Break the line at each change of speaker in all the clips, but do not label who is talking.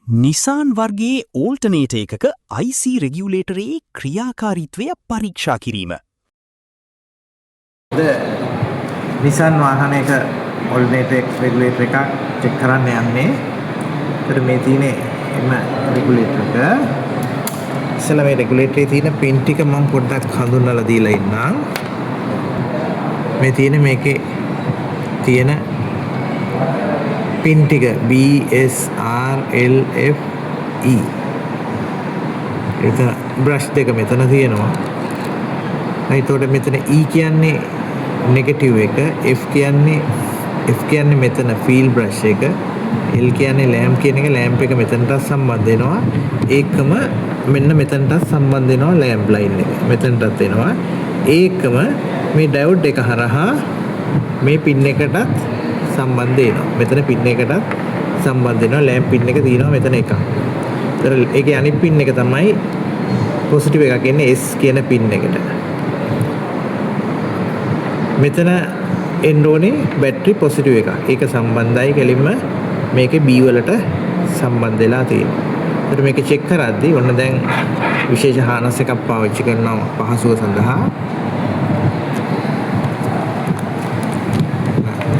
නිසාන් වර්ගයේ ඕල්ටනේට එකක IC රෙගියුලේටරයේ ක්‍රියාකාරීත්වය පරීක්ෂා කිරීම.
නිසාන් වාහනයක ඕල්ටනේටර් රෙගියුලේටර් එකක් චෙක් කරන්න යන්නේ. ඒතර මේ තියෙන්නේ එම රෙගියුලේටර් එක. ඉස්සෙල්ලා මේ රෙගියුලේටරේ තියෙන පින් ටික මම පොඩ්ඩක් හඳුන්වලා දීලා ඉන්නම්. මේ තියෙන මේකේ තියෙන පින් ටික BSRLFE. ඒක බ්‍රෂ් දෙක මෙතන තියෙනවා. එතකොට මෙතන E කියන්නේ නෙගටිව් එක, F කියන්නේ මෙතන ෆීල් බ්‍රෂ් එක, L කියන්නේ ලෑම්ප් කියන එක, ලෑම්ප් එක මෙතනට සම්බන්ධ වෙනවා. ඒකම මෙන්න මෙතනට සම්බන්ධ වෙනවා ලෑම්ප් ලයින් එක. මෙතනටත් එනවා. ඒකම මේ ඩයෝඩ් එක හරහා මේ පින් එකටත් සම්බන්ධ වෙනවා. මෙතන පින් එකටත් සම්බන්ධ වෙනවා. ලෑම්ප් පින් එක තියෙනවා මෙතන එකක්. ඒතර ඒකේ අනිත් පින් එක තමයි පොසිටිව් එකක් එන්නේ S කියන පින් එකට. මෙතන එන්න ඕනේ බැටරි පොසිටිව් එකක්. ඒක සම්බන්ධයි කෙලින්ම මේකේ B වලට සම්බන්ධ වෙලා තියෙනවා. ඒතර මේක චෙක් කරද්දී ඔන්න දැන් විශේෂ හානස් එකක් පාවිච්චි කරනවා පහසුව සඳහා.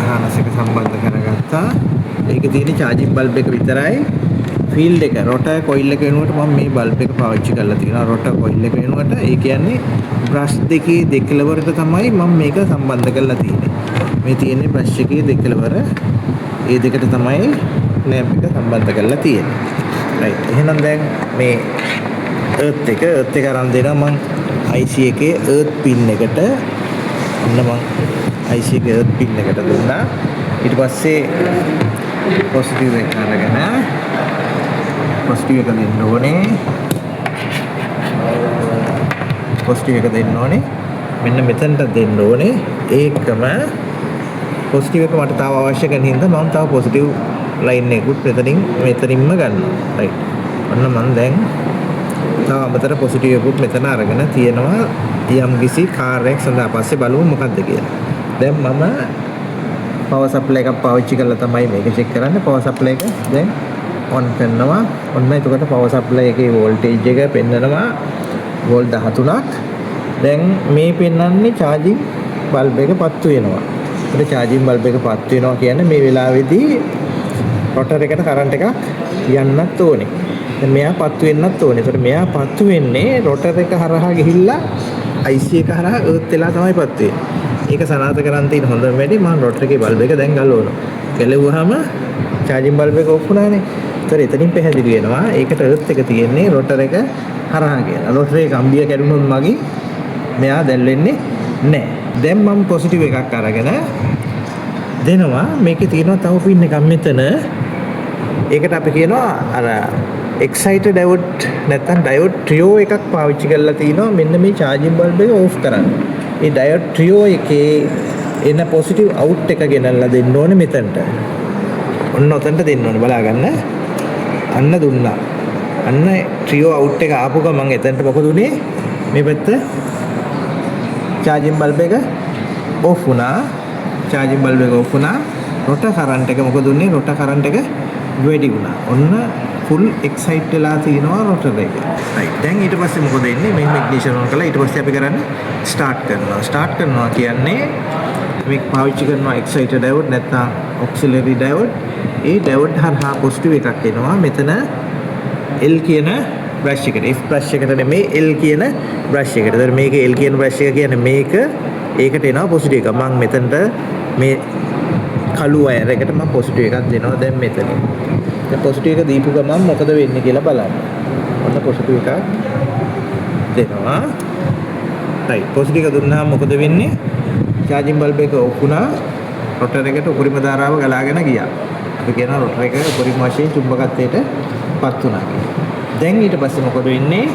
හානස් එක සම්බන්ධ කරගත්තා. ඒකේ තියෙන charging bulb එක විතරයි. ෆීල්ඩ් එක රොටර් කොයිල් එක වෙනුවට මම මේ බල්බ් එක පාවිච්චි කරලා තියෙනවා. රොටර් කොයිල් එක වෙනුවට ඒ කියන්නේ බ්‍රෂ් දෙකේ දෙකලවරට තමයි මම මේක සම්බන්ධ කරලා තියෙන්නේ. මේ තියෙන්නේ බ්‍රෂ් එකේ දෙකලවර. ඒ දෙකට තමයි ලැම්ප් එක සම්බන්ධ කරලා තියෙන්නේ. රයිට්. එහෙනම් දැන් මේ earth එක අරන් දෙනවා මම IC එකේ earth pin එකට. ඔන්න මම IC එකේ earth pin එකට දුන්නා. ඊට පස්සේ positive එක අරගෙන positive එක දෙන්න ඕනේ. positive එක දෙන්න ඕනේ. මෙන්න මෙතනට දෙන්න ඕනේ. ඒකම positive එක මට තව අවශ්‍ය කරන හින්දා මම තව positive line එකකුත් මෙතනින්ම ගන්නවා. right. ඔන්න මම දැන් තව අමතර positive එකකුත් මෙතන අරගෙන තියෙනවා යම් කිසි කාර්යයක් සඳහා. පස්සේ බලමු මොකක්ද කියලා. දැන් මම power supply එකක් පාවිච්චි කරලා තමයි මේක check කරන්නේ. power supply එක දැන් on කරනවා. ඔන්න එතකොට power supply එකේ voltage එක පෙන්නනවා volt 13ක්. දැන් මේ පෙන්වන්නේ charging bulb එක පත්තු වෙනවා. ඒත් charging bulb එක පත්තු වෙනවා කියන්නේ මේ වෙලාවේදී rotor එකට current එකක් යන්නත් ඕනේ. දැන් මෙයා පත්තු වෙන්නත් ඕනේ. ඒතකොට මෙයා පත්තු වෙන්නේ rotor එක හරහා ගිහිල්ලා IC එක හරහා earth වෙලා තමයි පත්තු වෙන්නේ. ඒක සනාථ කරන් තියෙන හොඳම වැඩි මම rotor එකේ bulb එක දැන් ගලවනවා. ගලවුවාම charging bulb එක ඔෆ් වුණානේ. ඒතර එතනින් පැහැදිලි වෙනවා ඒකට earth එක තියෙන්නේ rotor එක හරහා කියලා. rotor එකේ කම්බිය කැඩුනොත් මගේ මෙයා දැල් වෙන්නේ නැහැ. දැන් මම positive එකක් අරගෙන දෙනවා. මේකේ තියෙනවා තව පින් එකක් මෙතන. ඒකට අපි කියනවා අර excited diode නැත්නම් diode trio එකක් පාවිච්චි කරලා තිනවා මෙන්න මේ charging bulb එක off කරන්න. මේ diode trio එකේ එන positive out එක ගෙනල්ලා දෙන්න ඕනේ මෙතනට. ඔන්න ඔතනට දෙන්න ඕනේ බලා ගන්න. අන්න දුන්නා. අන්න trio out එක ආපු ගමන් එතනට මොකද උනේ? මේ පැත්ත charging bulb එක off වුණා. charging bulb එක off වුණා. rotor current එක මොකද උනේ? rotor current එක වැඩි වුණා. ඔන්න full excite වෙලා තිනවා rotor එක. right. දැන් ඊට පස්සේ මොකද වෙන්නේ? මේ ignition on කළා. ඊට පස්සේ අපි කරන්නේ start කරනවා. start කරනවා කියන්නේ මේක පාවිච්චි කරනවා excited diode නැත්නම් auxiliary diode. ඒ diode හරහා positive එකක් එනවා. මෙතන L කියන brush එකට. F brush එකට නෙමෙයි L කියන brush එකට. ඒතර මේක L කියන brush එක කියන්නේ මේක ඒකට එනවා positive එක. මම මෙතනට මේ කළු වයර් එකට මම positive එකක් දෙනවා දැන් මෙතන. දැන් positive එක දීපු ගමන් මොකද වෙන්නේ කියලා බලන්න. ඔන්න positive එකක් දෙනවා. right. positive එක දුන්නාම මොකද වෙන්නේ? charging bulb එක ඔෆ් වුණා. rotor එකට උපරිම ධාරාව ගලාගෙන ගියා. අපි කියනවා rotor එක උපරිම වශයෙන් චුම්බකත්වයට පත් වුණා කියලා. දැන් ඊට පස්සේ මොකද වෙන්නේ?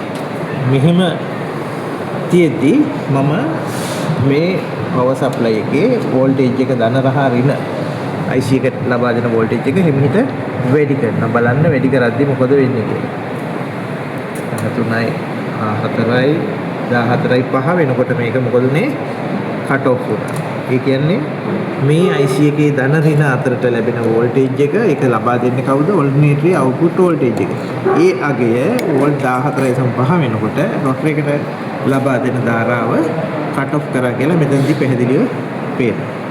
මෙහෙම තියෙද්දි මම මේ power supply එකේ voltage එක ධන රහ ඍණ IC එකට ලබා දෙන voltage එක හිමිට වැඩි කරනවා. බලන්න වැඩි කරද්දි මොකද වෙන්නේ කියලා. 3යි 4යි 14යි 5 වෙනකොට මේක මොකද උනේ? cut off වුණා. ඒ කියන්නේ මේ IC එකේ ධන ඍණ අතරට ලැබෙන වෝල්ටේජ් එක ඒක ලබා දෙන්නේ කවුද? ඔල්ටර්නේටරි අවුට්පුට් වෝල්ටේජ් එක. ඒ අගය වෝල්ට් 14.5 වෙනකොට රොටර් එකට ලබා දෙන ධාරාව කට් ඔෆ් කරා කියලා මෙතනදී පැහැදිලිව පේනවා.